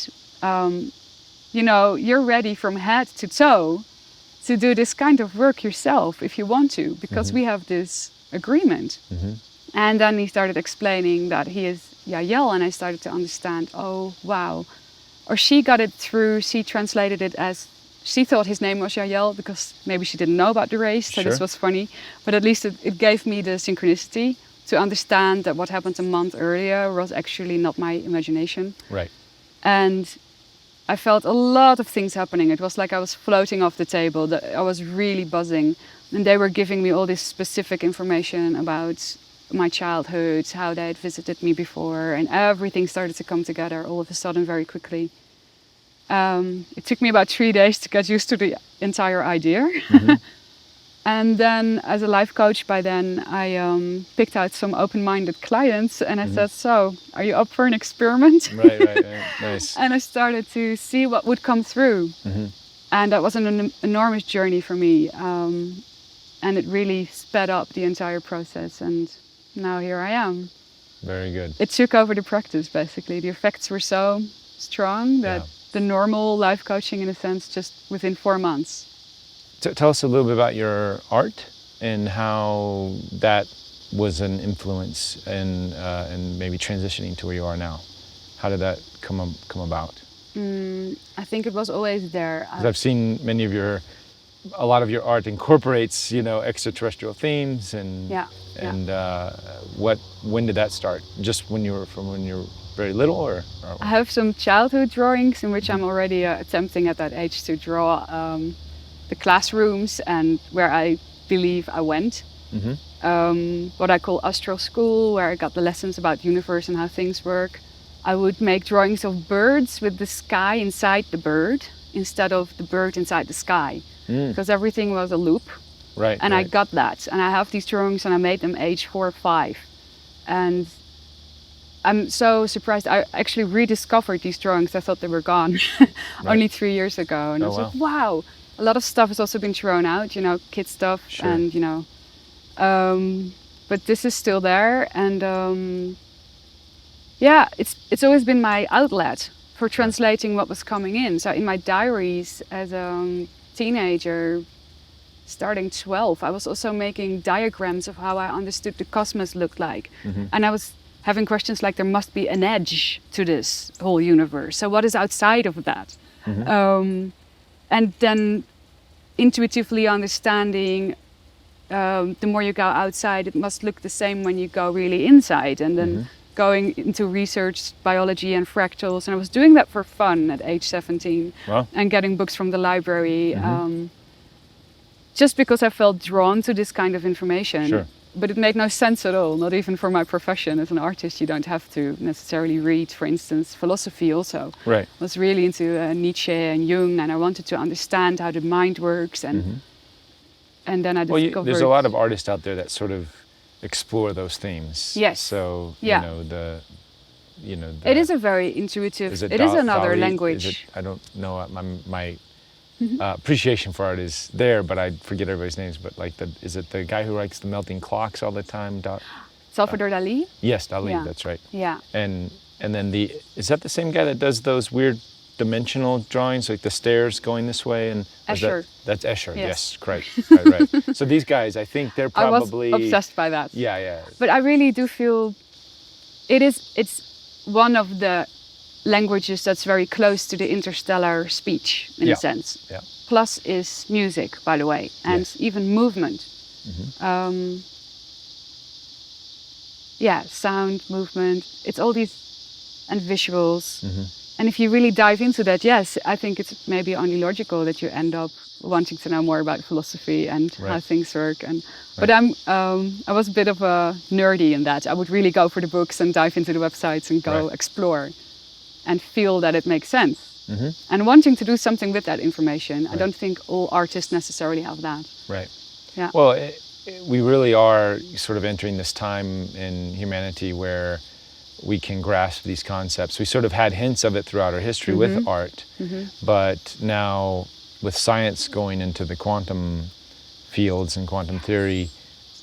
Speaker 4: you know, you're ready from head to toe to do this kind of work yourself if you want to, because we have this agreement. And then he started explaining that he is Yael, and I started to understand, oh, wow. Or she got it through, she translated it as, she thought his name was Yael because maybe she didn't know about the race, so this was funny. But at least it gave me the synchronicity to understand that what happened a month earlier was actually not my imagination.
Speaker 3: Right.
Speaker 4: And I felt a lot of things happening. It was like I was floating off the table. I was really buzzing. And they were giving me all this specific information about my childhood, how they had visited me before, and everything started to come together all of a sudden very quickly. It took me about 3 days to get used to the entire idea. And then as a life coach by then, I picked out some open-minded clients, and I said, so, are you up for an experiment?
Speaker 3: Right. Nice.
Speaker 4: And I started to see what would come through. And that was an enormous journey for me. And it really sped up the entire process. And now here I am.
Speaker 3: Very good.
Speaker 4: It took over the practice, basically. The effects were so strong that the normal life coaching, in a sense, just within 4 months.
Speaker 3: Tell us a little bit about your art and how that was an influence in maybe transitioning to where you are now. How did that come about?
Speaker 4: I think it was always there.
Speaker 3: 'Cause I've seen a lot of your art incorporates, extraterrestrial themes and when did that start? Just when you were very little, or?
Speaker 4: I have some childhood drawings in which I'm already attempting at that age to draw the classrooms and where I believe I went. What I call astral school, where I got the lessons about the universe and how things work. I would make drawings of birds with the sky inside the bird instead of the bird inside the sky, because everything was a loop.
Speaker 3: Right.
Speaker 4: And I got that, and I have these drawings, and I made them age 4 or 5, and I'm so surprised. I actually rediscovered these drawings. I thought they were gone only 3 years ago, and I was like, wow. A lot of stuff has also been thrown out, kid stuff, and but this is still there, and it's always been my outlet for translating what was coming in. So in my diaries as a teenager, starting 12, I was also making diagrams of how I understood the cosmos looked like, and I was having questions like, there must be an edge to this whole universe. So what is outside of that? And then intuitively understanding, the more you go outside, it must look the same when you go really inside. And then going into research, biology and fractals. And I was doing that for fun at age 17.
Speaker 3: Wow.
Speaker 4: And getting books from the library. Just because I felt drawn to this kind of information.
Speaker 3: Sure.
Speaker 4: but it made no sense at all, not even for my profession. As an artist, you don't have to necessarily read, for instance, philosophy also.
Speaker 3: Right.
Speaker 4: I was really into Nietzsche and Jung, and I wanted to understand how the mind works. And then I discovered...
Speaker 3: there's a lot of artists out there that sort of explore those themes.
Speaker 4: Yes.
Speaker 3: So,
Speaker 4: Yeah.
Speaker 3: the
Speaker 4: It is a very intuitive...
Speaker 3: Is
Speaker 4: it is another
Speaker 3: Dali?
Speaker 4: language.
Speaker 3: I don't know. My appreciation for art is there, but I forget everybody's names. But like, is it the guy who writes the melting clocks all the time?
Speaker 4: Salvador Dali?
Speaker 3: Yes, Dali.
Speaker 4: Yeah.
Speaker 3: That's right.
Speaker 4: Yeah.
Speaker 3: And then is that the same guy that does those weird dimensional drawings, like the stairs going this way? And
Speaker 4: Escher.
Speaker 3: That's Escher.
Speaker 4: Yes.
Speaker 3: Yes, correct. Right. So these guys, I think they're probably...
Speaker 4: I was obsessed by that.
Speaker 3: Yeah.
Speaker 4: But I really do feel it's one of the languages that's very close to the interstellar speech in a sense.
Speaker 3: Yeah.
Speaker 4: Plus is music, by the way, and even movement. Sound, movement. It's all these, and visuals. And if you really dive into that, yes, I think it's maybe only logical that you end up wanting to know more about philosophy and how things work. But I was a bit of a nerdy in that. I would really go for the books and dive into the websites and go explore and feel that it makes sense. And wanting to do something with that information. I don't think all artists necessarily have that.
Speaker 3: Right.
Speaker 4: Yeah.
Speaker 3: Well, we really are sort of entering this time in humanity where we can grasp these concepts. We sort of had hints of it throughout our history with art, but now with science going into the quantum fields and quantum theory,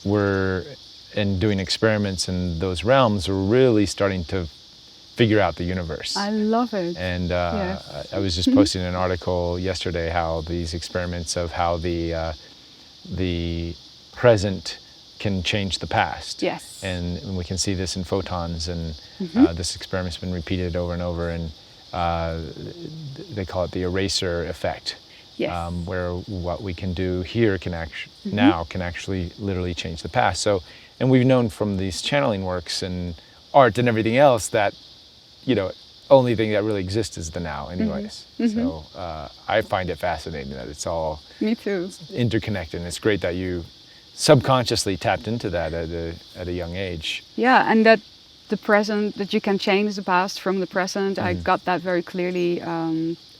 Speaker 3: and doing experiments in those realms, we're really starting to figure out the universe.
Speaker 4: I love it.
Speaker 3: And I was just posting an article yesterday how these experiments of how the present can change the past.
Speaker 4: Yes.
Speaker 3: And we can see this in photons, and this experiment's been repeated over and over, and they call it the eraser effect.
Speaker 4: Yes.
Speaker 3: Where what we can do here can actually literally change the past. So, and we've known from these channeling works and art and everything else that, only thing that really exists is the now anyways. So I find it fascinating that it's all
Speaker 4: Me too.
Speaker 3: interconnected, and it's great that you subconsciously tapped into that at a young age.
Speaker 4: Yeah, and that the present, that you can change the past from the present. I got that very clearly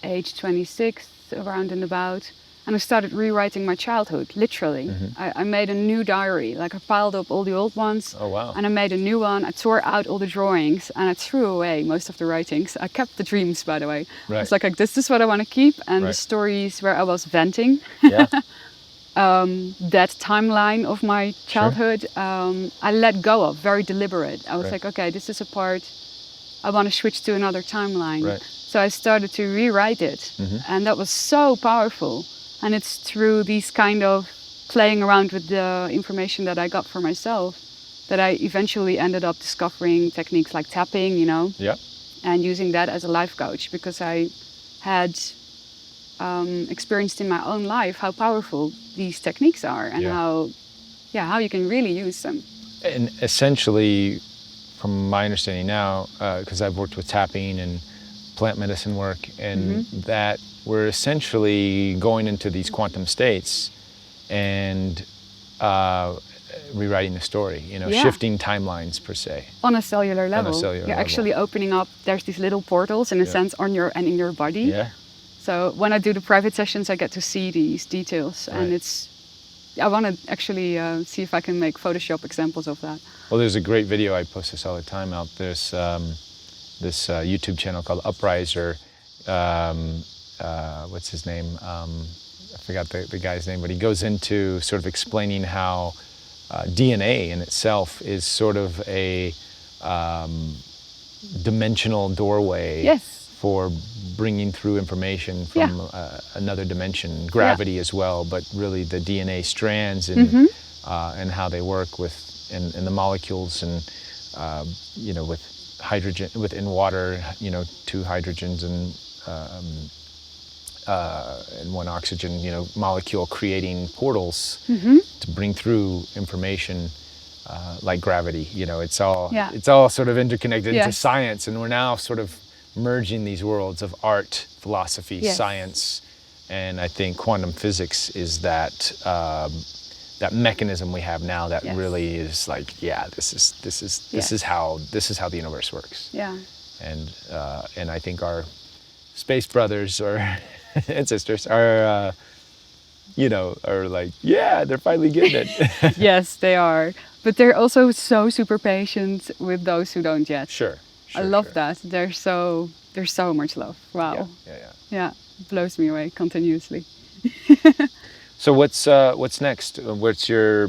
Speaker 4: age 26, around and about. And I started rewriting my childhood, literally. I made a new diary, like I piled up all the old ones.
Speaker 3: Oh, wow.
Speaker 4: And I made a new one. I tore out all the drawings and I threw away most of the writings. I kept the dreams, by the way.
Speaker 3: Right.
Speaker 4: It's like this is what I want to keep. And the stories where I was venting.
Speaker 3: Yeah.
Speaker 4: That timeline of my childhood, I let go of, very deliberate. I was like, okay, this is a part, I want to switch to another timeline.
Speaker 3: Right.
Speaker 4: So I started to rewrite it. And that was so powerful. And it's through these kind of playing around with the information that I got for myself that I eventually ended up discovering techniques like tapping,
Speaker 3: Yeah.
Speaker 4: and using that as a life coach, because I had experienced in my own life how powerful these techniques are and how you can really use them.
Speaker 3: And essentially, from my understanding now, because I've worked with tapping and plant medicine work, and that we're essentially going into these quantum states and rewriting the story, shifting timelines per se.
Speaker 4: On a cellular level. You're actually opening up, there's these little portals in a sense in your body.
Speaker 3: Yeah.
Speaker 4: So when I do the private sessions, I get to see these details, and I want to actually see if I can make Photoshop examples of that.
Speaker 3: Well, there's a great video, I post this all the time out. There's this YouTube channel called Upriser. What's his name? I forgot the guy's name, but he goes into sort of explaining how DNA in itself is sort of a dimensional doorway for bringing through information from another dimension, gravity as well, but really the DNA strands and how they work in the molecules and with hydrogen, within water, 2 hydrogens and 1 oxygen, molecule creating portals to bring through information like gravity. It's all sort of interconnected into science, and we're now sort of merging these worlds of art, philosophy, science, and I think quantum physics is that that mechanism we have now that
Speaker 4: Yes.
Speaker 3: really is like, this is how the universe works.
Speaker 4: Yeah.
Speaker 3: And I think our space brothers or and sisters are are like, they're finally getting it.
Speaker 4: Yes, they are. But they're also so super patient with those who don't yet.
Speaker 3: Sure.
Speaker 4: I love that. There's so much love. Wow. Yeah. It blows me away continuously.
Speaker 3: So what's next? What's your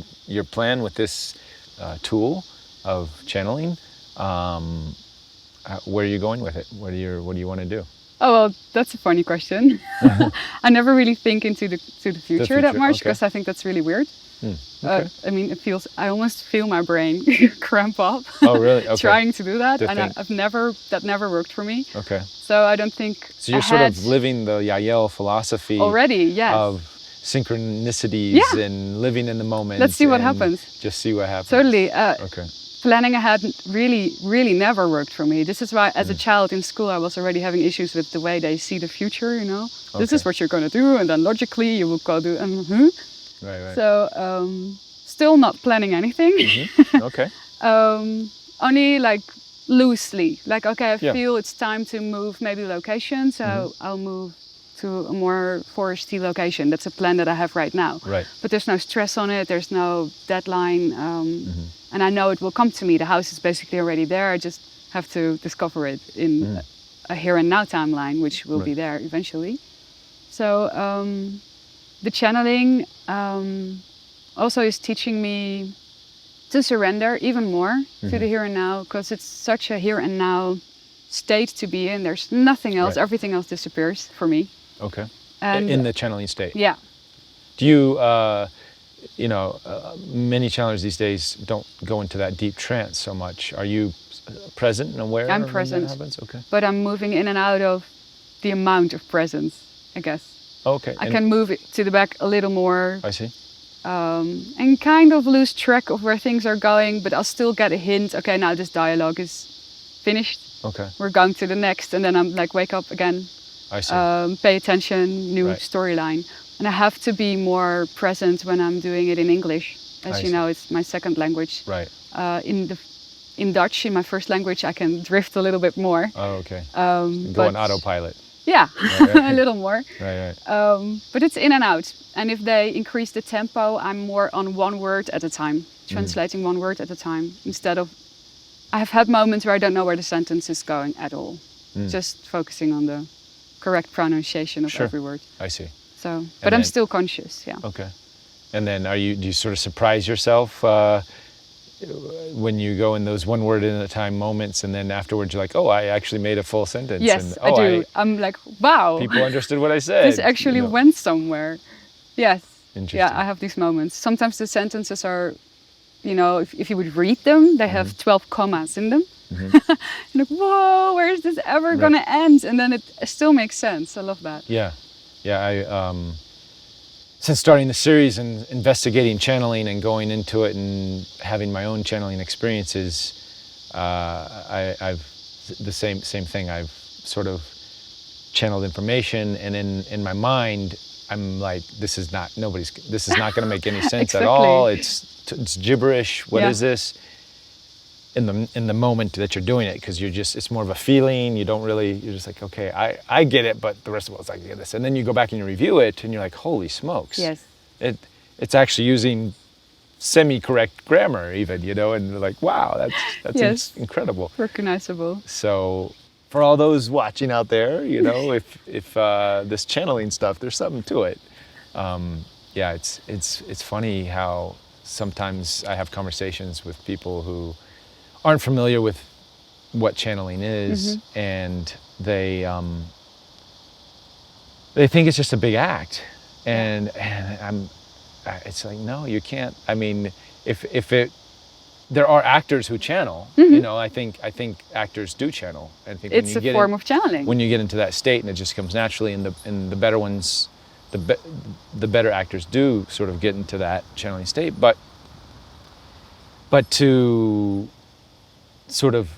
Speaker 3: plan with this tool of channeling? Where are you going with it? What do you want to do?
Speaker 4: Oh well, that's a funny question. I never really think into the future that much because I think that's really weird.
Speaker 3: Okay.
Speaker 4: I mean, I almost feel my brain cramp up.
Speaker 3: Oh really? Okay.
Speaker 4: Trying to do that, and
Speaker 3: think.
Speaker 4: that never worked for me.
Speaker 3: Okay.
Speaker 4: So I don't think.
Speaker 3: So you're sort of living the Yael philosophy
Speaker 4: already, yes.
Speaker 3: Of synchronicities and living in the moment.
Speaker 4: Let's see what happens.
Speaker 3: Just see what happens.
Speaker 4: Totally.
Speaker 3: Okay.
Speaker 4: Planning ahead really never worked for me. This is why, as a child in school, I was already having issues with the way they see the future. This is what you're going to do, and then logically you will go do.
Speaker 3: Right.
Speaker 4: So still not planning anything.
Speaker 3: Okay.
Speaker 4: Only like loosely. Like okay, I feel it's time to move maybe location, so I'll move to a more foresty location. That's a plan that I have right now.
Speaker 3: Right.
Speaker 4: But there's no stress on it. There's no deadline. And I know it will come to me. The house is basically already there. I just have to discover it in a here and now timeline, which will be there eventually. So the channeling also is teaching me to surrender even more to the here and now, because it's such a here and now state to be in. There's nothing else.
Speaker 3: Right.
Speaker 4: Everything else disappears for me.
Speaker 3: Okay.
Speaker 4: And
Speaker 3: in the channeling state.
Speaker 4: Yeah.
Speaker 3: Do you, many channelers these days don't go into that deep trance so much. Are you present and aware?
Speaker 4: I'm
Speaker 3: when
Speaker 4: present.
Speaker 3: that happens? Okay.
Speaker 4: But I'm moving in and out of the amount of presence, I guess.
Speaker 3: Okay.
Speaker 4: I can move it to the back a little more.
Speaker 3: I see.
Speaker 4: And kind of lose track of where things are going, but I'll still get a hint. Okay, now this dialogue is finished.
Speaker 3: Okay.
Speaker 4: We're going to the next, and then I'm like, wake up again.
Speaker 3: I see.
Speaker 4: Pay attention, new
Speaker 3: Right.
Speaker 4: storyline. And I have to be more present when I'm doing it in English. As you know, it's my second language.
Speaker 3: Right.
Speaker 4: In Dutch, in my first language, I can drift a little bit more.
Speaker 3: Oh, okay. Go
Speaker 4: But
Speaker 3: on autopilot.
Speaker 4: yeah,
Speaker 3: Right.
Speaker 4: a little more.
Speaker 3: Right.
Speaker 4: But it's in and out. And if they increase the tempo, I'm more on one word at a time, translating one word at a time, instead of. I have had moments where I don't know where the sentence is going at all. Just focusing on the correct pronunciation of every word.
Speaker 3: I see.
Speaker 4: So, but I'm still conscious. Yeah.
Speaker 3: Okay. And then do you sort of surprise yourself when you go in those one word at a time moments, and then afterwards you're like, oh, I actually made a full sentence.
Speaker 4: Yes,
Speaker 3: and,
Speaker 4: I do. I'm like, wow.
Speaker 3: People understood what I said.
Speaker 4: This actually went somewhere. Yes.
Speaker 3: Interesting.
Speaker 4: Yeah, I have these moments. Sometimes the sentences are, if you would read them, they have 12 commas in them. You're like, whoa, where is this ever going to end? And then it still makes sense. I love that.
Speaker 3: Yeah. I since starting the series and investigating channeling and going into it and having my own channeling experiences, I've the same thing. I've sort of channeled information, and in my mind, I'm like, this is not going to make any sense
Speaker 4: Exactly.
Speaker 3: at all. It's gibberish. What is this? In the moment that you're doing it, because it's more of a feeling. You're just like, okay, I get it, but the rest of us, I get this. And then you go back and you review it, and you're like, holy smokes.
Speaker 4: Yes.
Speaker 3: It's actually using semi-correct grammar even, and you're like, wow, that's incredible.
Speaker 4: Recognizable.
Speaker 3: So for all those watching out there, if this channeling stuff, there's something to it. It's funny how sometimes I have conversations with people who aren't familiar with what channeling is, and they think it's just a big act, and it's like, no, you can't. I mean, there are actors who channel. I think actors do channel. I think
Speaker 4: it's a form of channeling.
Speaker 3: When you get into that state, and it just comes naturally, and the better ones, the better actors do sort of get into that channeling state, but to sort of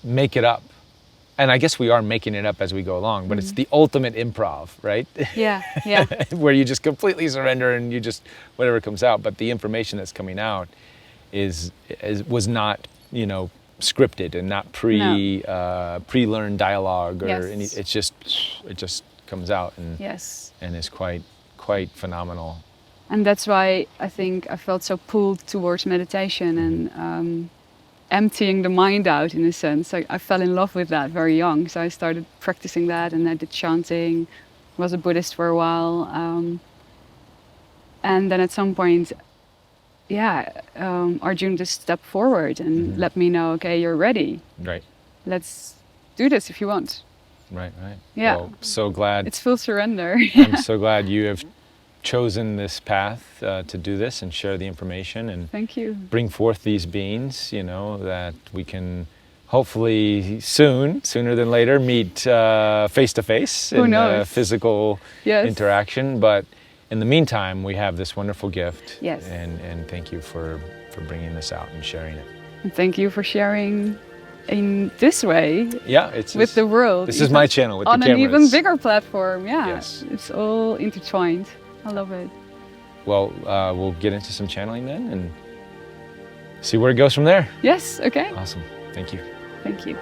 Speaker 3: make it up and I guess we are making it up as we go along, but it's the ultimate improv, right?
Speaker 1: Yeah, yeah.
Speaker 3: Where you just completely surrender and you just, whatever comes out. But the information that's coming out was not, you know, scripted and not pre-learned dialogue or any. It just comes out and and is quite phenomenal.
Speaker 4: And that's why I think I felt so pulled towards meditation and emptying the mind out, in a sense. I fell in love with that very young, so I started practicing that, and I did chanting. Was a Buddhist for a while, and then at some point, Arjun just stepped forward and let me know, okay, you're ready.
Speaker 3: Right.
Speaker 4: Let's do this if you want.
Speaker 3: Right.
Speaker 4: Yeah.
Speaker 3: Well, so glad.
Speaker 4: It's full surrender.
Speaker 3: I'm so glad you have chosen this path to do this and share the information and
Speaker 4: thank you.
Speaker 3: Bring forth these beings, you know, that we can hopefully sooner than later, meet face to face in physical interaction. But in the meantime, we have this wonderful gift.
Speaker 4: Yes.
Speaker 3: And thank you for bringing this out and sharing it.
Speaker 4: And thank you for sharing in this way.
Speaker 3: Yeah,
Speaker 4: with the world.
Speaker 3: This is my channel with the cameras.
Speaker 4: On an even bigger platform,
Speaker 3: Yes.
Speaker 4: It's all intertwined. I love it.
Speaker 3: Well, we'll get into some channeling then and see where it goes from there.
Speaker 4: Yes, okay.
Speaker 3: Awesome. Thank you.
Speaker 4: Thank you.